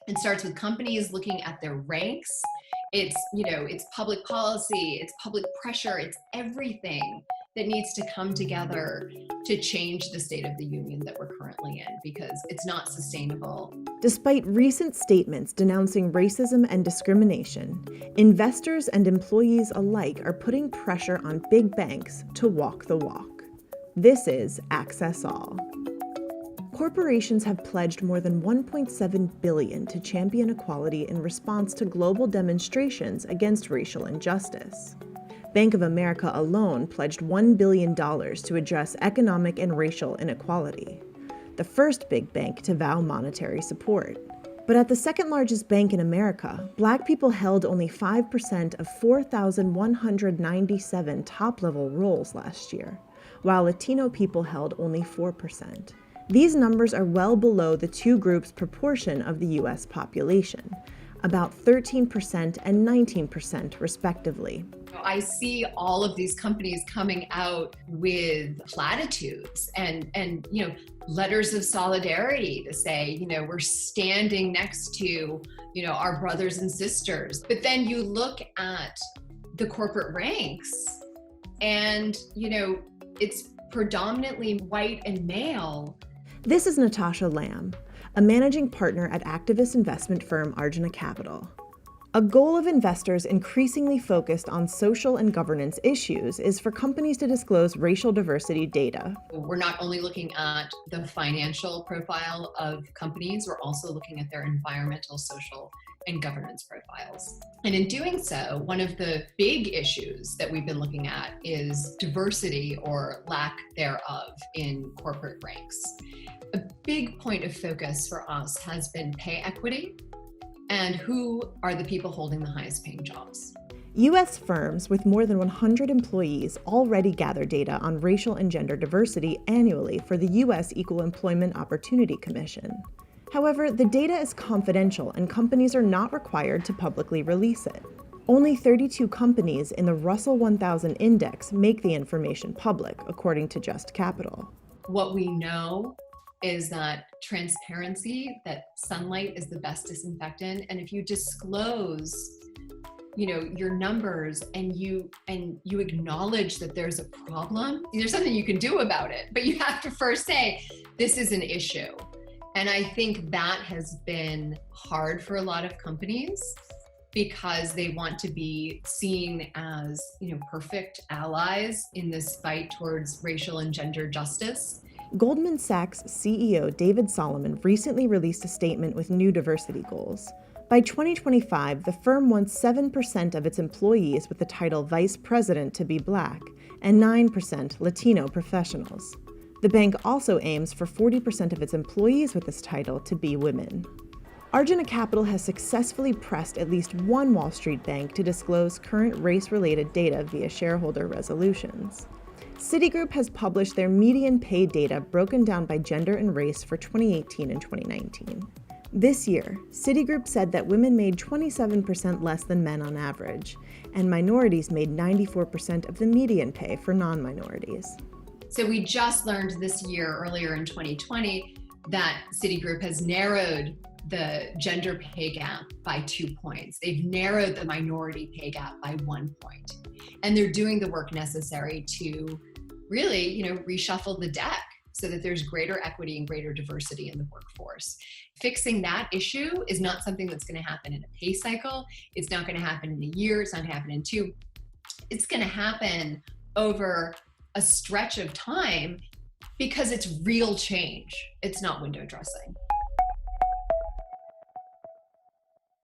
It starts with companies looking at their ranks. It's public policy, it's public pressure, it's everything that needs to come together to change the state of the union that we're currently in, because it's not sustainable. Despite recent statements denouncing racism and discrimination, investors and employees alike are putting pressure on big banks to walk the walk. This is Access All. Corporations have pledged more than $1.7 billion to champion equality in response to global demonstrations against racial injustice. Bank of America alone pledged $1 billion to address economic and racial inequality, the first big bank to vow monetary support. But at the second largest bank in America, Black people held only 5% of 4,197 top-level roles last year, while Latino people held only 4%. These numbers are well below the two groups' proportion of the U.S. population, about 13% and 19% respectively. I see all of these companies coming out with platitudes and letters of solidarity to say, we're standing next to, our brothers and sisters. But then you look at the corporate ranks and, it's predominantly white and male. This is Natasha Lamb, a managing partner at activist investment firm Arjuna Capital. A goal of investors increasingly focused on social and governance issues is for companies to disclose racial diversity data. We're not only looking at the financial profile of companies, we're also looking at their environmental, social, and governance profiles. And in doing so, one of the big issues that we've been looking at is diversity or lack thereof in corporate ranks. A big point of focus for us has been pay equity and who are the people holding the highest paying jobs. U.S. firms with more than 100 employees already gather data on racial and gender diversity annually for the U.S. Equal Employment Opportunity Commission. However, the data is confidential and companies are not required to publicly release it. Only 32 companies in the Russell 1000 Index make the information public, according to Just Capital. What we know is that transparency, that sunlight is the best disinfectant. And if you disclose, your numbers and you acknowledge that there's a problem, there's something you can do about it, but you have to first say, this is an issue. And I think that has been hard for a lot of companies because they want to be seen as, perfect allies in this fight towards racial and gender justice. Goldman Sachs CEO David Solomon recently released a statement with new diversity goals. By 2025, the firm wants 7% of its employees with the title Vice President to be Black and 9% Latino professionals. The bank also aims for 40% of its employees with this title to be women. Arjuna Capital has successfully pressed at least one Wall Street bank to disclose current race-related data via shareholder resolutions. Citigroup has published their median pay data broken down by gender and race for 2018 and 2019. This year, Citigroup said that women made 27% less than men on average, and minorities made 94% of the median pay for non-minorities. So we just learned this year, earlier in 2020, that Citigroup has narrowed the gender pay gap by 2 points. They've narrowed the minority pay gap by 1 point. And they're doing the work necessary to really, reshuffle the deck so that there's greater equity and greater diversity in the workforce. Fixing that issue is not something that's going to happen in a pay cycle. It's not going to happen in a year. It's not going to happen in two. It's going to happen over a stretch of time because it's real change. It's not window dressing.